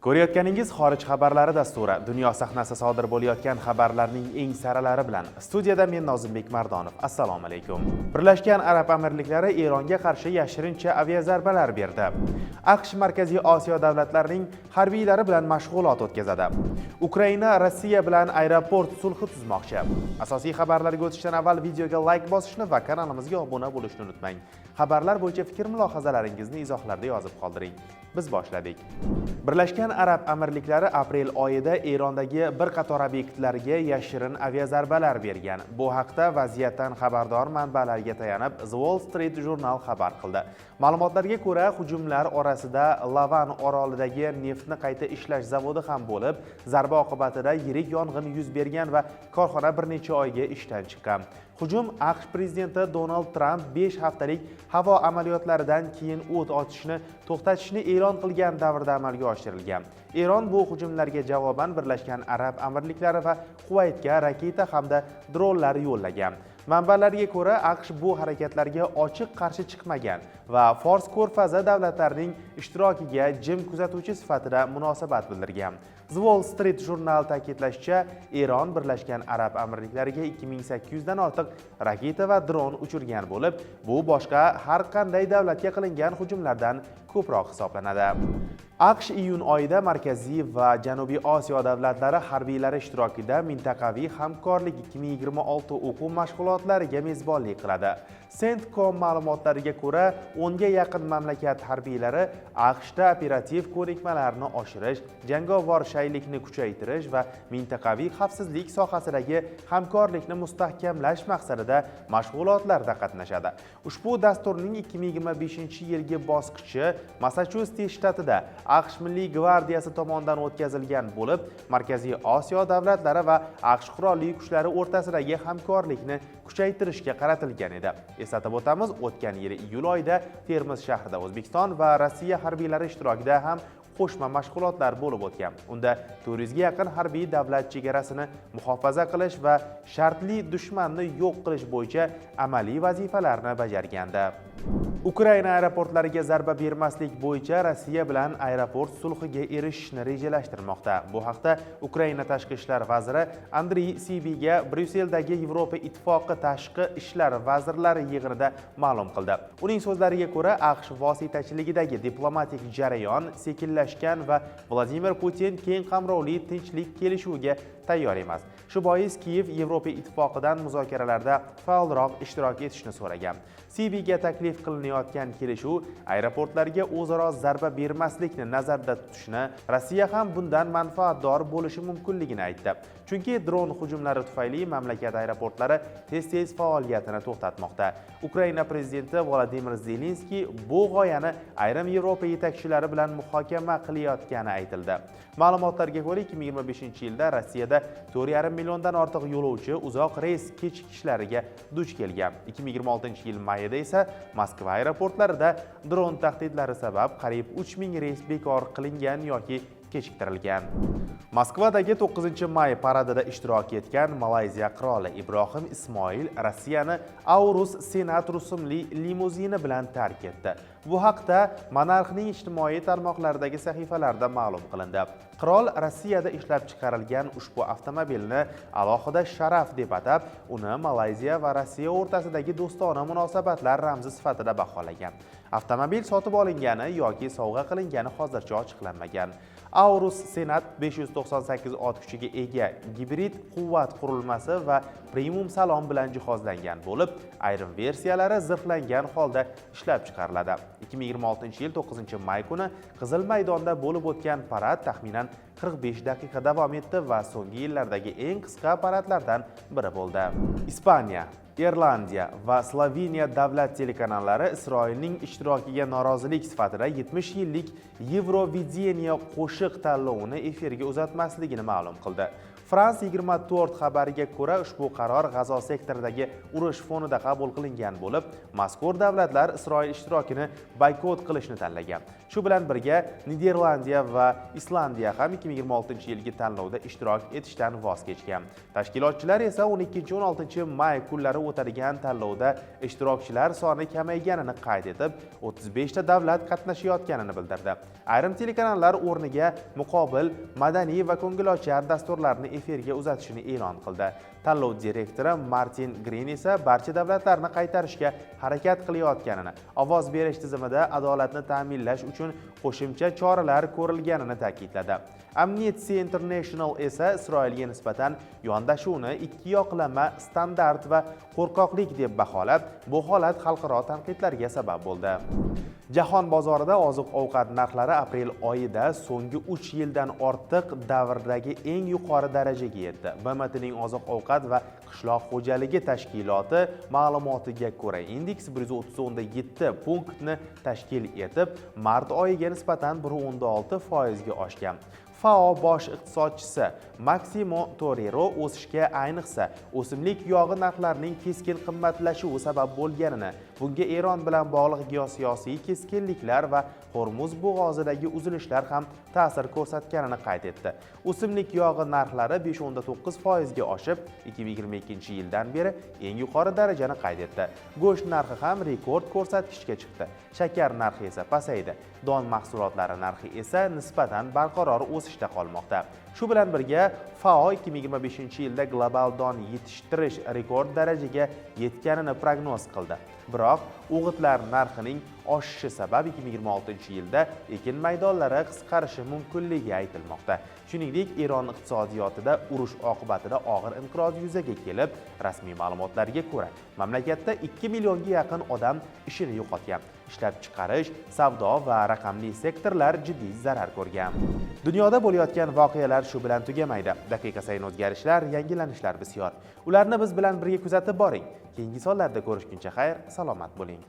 Ko'rayotganingiz xorij xabarlari dasturi. Dunyo sahnasida sodir bo'layotgan xabarlarning eng saralari bilan studiyada men Nozimбек Mardonov. Assalomu alaykum. Birlashgan Arab Amirliklari Eronga qarshi yashirincha aviazarbalar berdi. AQSh Markaziy Osiyo davlatlarining harbiylari bilan mashg'ulot o'tkazadi. Ukraina Rossiya bilan aeroport sulhi tuzmoqchi. Asosiy xabarlarga o'tishdan avval videoga like bosishni va kanalimizga obuna bo'lishni unutmang. Xabarlar bo'yicha fikr-mulohazalaringizni izohlarda yozib qoldiring. Biz boshladik. Birlashgan Arab Amirliklari aprel oyida Erondagi bir qator obyektlarga yashirin aviazarbalar bergan. Bu haqda vaziyatdan xabardor manbalarga tayanib The Wall Street Journal xabar qildi. Ma'lumotlarga ko'ra, hujumlar orasida Lavan orolidagi neftni qayta ishlash zavodi ham bo'lib, zarba oqibatida yirik yong'in yuz bergan va korxona bir necha oyga ishdan chiqqan. Hujum AQSh prezidenti Donald Tramp 5 haftalik havo amaliyotlaridan keyin o't ochishni to'xtatishni e'lon qilgan davrda amalga oshirilgan. Eron bu hujumlarga javoban Birlashgan Arab Amirliklari va Kuvaytga raketa hamda dronlar yo'llagan. Manbalarga ko'ra, AQSh bu harakatlarga ochiq qarshi chiqmagan va Fors ko'rfazi davlatlarining ishtirokiga jim kuzatuvchi sifatida munosabat bildirgan. The Wall Street Journal ta'kidlashicha, Eron Birlashgan Arab Amirliklariga 2800 dan ortiq raketa va dron uchirgan bo'lib, bu boshqa har qanday davlatga qilingan hujumlardan ko'proq hisoblanadi. AQSh iyun oyida Markaziy va Janubiy Osiyo davlatlari harbiylari ishtirokida mintaqaviy hamkorlik 2026 o'quv mashg'ulotlariga mezbonlik qiladi. CENTCOM ma'lumotlariga ko'ra, 10 ga yaqin mamlakat harbiylari AQShda operativ ko'nikmalarni oshirish, jangovar shaylikni kuchaytirish va mintaqaviy xavfsizlik sohasidagi hamkorlikni mustahkamlash maqsadida mashg'ulotlarda qatnashadi. Ushbu dasturning 2025-yilgi bosqichi Massachusets shtatida AQSh Milliy gvardiyasi tomonidan o'tkazilgan bo'lib, Markaziy Osiyo davlatlari va AQSh qurolli kuchlari o'rtasidagi hamkorlikni kuchaytirishga qaratilgan edi. Eslatib o'tamiz, o'tgan yil iyul oyida Termiz shahrida O'zbekiston va Rossiya harbiylari ishtirokida ham qo'shma mashg'ulotlar bo'lib o'tgan. Unda 400 ga yaqin harbiy davlat chegarasini muhofaza qilish va shartli dushmanni yo'q qilish bo'yicha amaliy vazifalarni bajargandi. Ukraina aeroportlariga zarba bermaslik bo'yicha Rossiya bilan aeroport sulhiga erishishni rejalashtirmoqda. Bu haqda Ukraina tashqi ishlar vaziri Andriy Sybiga Bryusseldagi Yevropa Ittifoqi tashqi ishlar vazirlari yig'inida ma'lum qildi. Uning so'zlariga ko'ra, AQSh vositachiligidagi diplomatik jarayon sekinlashgan va Vladimir Putin keng qamrovli tinchlik kelishuviga tayyor emas. Shu bois Kiyev Yevropa Ittifoqidan muzokaralarda faolroq ishtirok etishni so'ragan. Sybiga taklif qilinayotgan kelishuv aeroportlarga o'zaro zarba bermaslikni nazarda tutishni, Rossiya ham bundan manfaatdor bo'lishi mumkinligini aytdi. Chunki dron hujumlari tufayli mamlakat aeroportlari tez-tez faoliyatini to'xtatmoqda. Ukraina prezidenti Volodimir Zelenskiy bu g'oyani ayrim Yevropa yetakchilari bilan muhokama qilayotgani aytildi. Ma'lumotlarga ko'ra, 2025-yilda Rossiyada 4,5 milliondan ortiq yo'lovchi uzoq reys kechikishlariga duch kelgan. 2026-yil mayida esa Moskva aeroportlarida dron tahdidlari sabab qariyb 3000 reys bekor qilingan yoki kechiktirilgan. Moskvadagi 9-may paradida ishtirok etgan Malayziya qiroli Ibrohim Ismoil Rossiyani Aurus Senat rusumli limuzini bilan tark etdi. Bu haqda monarxning ijtimoiy tarmoqlardagi sahifalarida ma'lum qilindi. Qirol Rossiyada ishlab chiqarilgan ushbu avtomobilni alohida sharaf deb atab, uni Malayziya va Rossiya o'rtasidagi do'stona munosabatlar ramzi sifatida baholagan. Avtomobil sotib olingani yoki sovg'a qilingani hozircha ochiqlanmagan. Aurus Senat 598 ot kuchiga ega gibrid quvvat qurilmasi va premium salon bilan jihozlangan bo'lib, ayrim versiyalari zirhlangan holda ishlab chiqariladi. 2026-yil 9-may kuni Qizil maydonda bo'lib o'tgan parad taxminan 45 daqiqa davom etdi va so'nggi yillardagi eng qisqa paradlardan biri bo'ldi. Ispaniya, Irlandiya va Sloveniya davlat telekanallari Isroilning ishtirokiga norozilik sifatida 70 yillik Eurovizioniya qo'shiq tanlovini efirga uzatmasligini ma'lum qildi. France 24 xabariga ko'ra, ushbu qaror G'azo sektoridagi urush fonida qabul qilingan bo'lib, mazkur davlatlar Isroil ishtirokini boykot qilishni tanlagan. Shu bilan birga Niderlandiya va Islandiya ham 2026-yilgi tanlovda ishtirok etishdan voz kechgan. Tashkilotchilar esa 12-16 may kunlari o'tadigan tanlovda ishtirokchilar soni kamayganini qayd etib, 35 ta davlat qatnashayotganini bildirdi. Ayrim telekanallar o'rniga muqobil madaniy va ko'ngilochar dasturlarni efirga uzatishini e'lon qildi. Tanlov direktori Martin Green esa barcha davlatlarni qaytarishga harakat qilayotganini, ovoz berish tizimida adolatni ta'minlash uchun qo'shimcha choralar ko'rilganini ta'kidladi. Amnesty International esa Isroilga nisbatan yondashuvni ikki yoqlama standart va qo'rqoqlik deb baholab, bu holat xalqaro tanqidlarga sabab bo'ldi. Jahon bozorida oziq-ovqat narxlari aprel oyida so'nggi 3 yildan ortiq davrdagi eng yuqori darajaga yetdi. BMTning oziq-ovqat va qishloq xo'jaligi tashkiloti ma'lumotiga ko'ra, indeks 137 punktni tashkil etib, mart oyiga nisbatan 1.6% ga oshgan. FAO bosh iqtisodchisi Massimo Torero o'sishga ayniqsa o'simlik yog'i narxlarining keskin qimmatlashuvi sabab bo'lganini, bunga Eron bilan bog'liq geosiyosiy keskinliklar va Hormuz bo'g'ozidagi uzilishlar ham ta'sir ko'rsatganini qayd etdi. O'simlik yog'i narxlari 5.9% ga oshib, 2022-yildan beri eng yuqori darajani qayd etdi. Go'sht narxi ham rekord ko'rsatkichga chiqdi. Shakar narxi esa pasaydi. Don mahsulotlari narxi esa nisbatan barqaror o'sishda qolmoqda. Shu bilan birga FAO 2025-yilda global don yetishtirish rekord darajaga yetganini prognoz qildi. Biroq o'g'itlar narxining oshishi sabab 2026-yilda ekin maydonlari qisqarishi mumkinligi aytilmoqda. Shuningdek, Eron iqtisodiyotida urush oqibatida og'ir inqiroz yuzaga kelib, rasmiy ma'lumotlarga ko'ra, mamlakatda 2 millionga yaqin odam ishini yo'qotgan. Ishlab chiqarish, savdo va raqamli sektorlar jiddiy zarar ko'rgan. Dunyoda bo'layotgan voqealar shu bilan tugamaydi. Daqiqa sayin o'zgarishlar, yangilanishlar bisyor. Ularni biz bilan birga kuzatib boring. Keyingi sonlarda ko'rishguncha xayr, salomat bo'ling.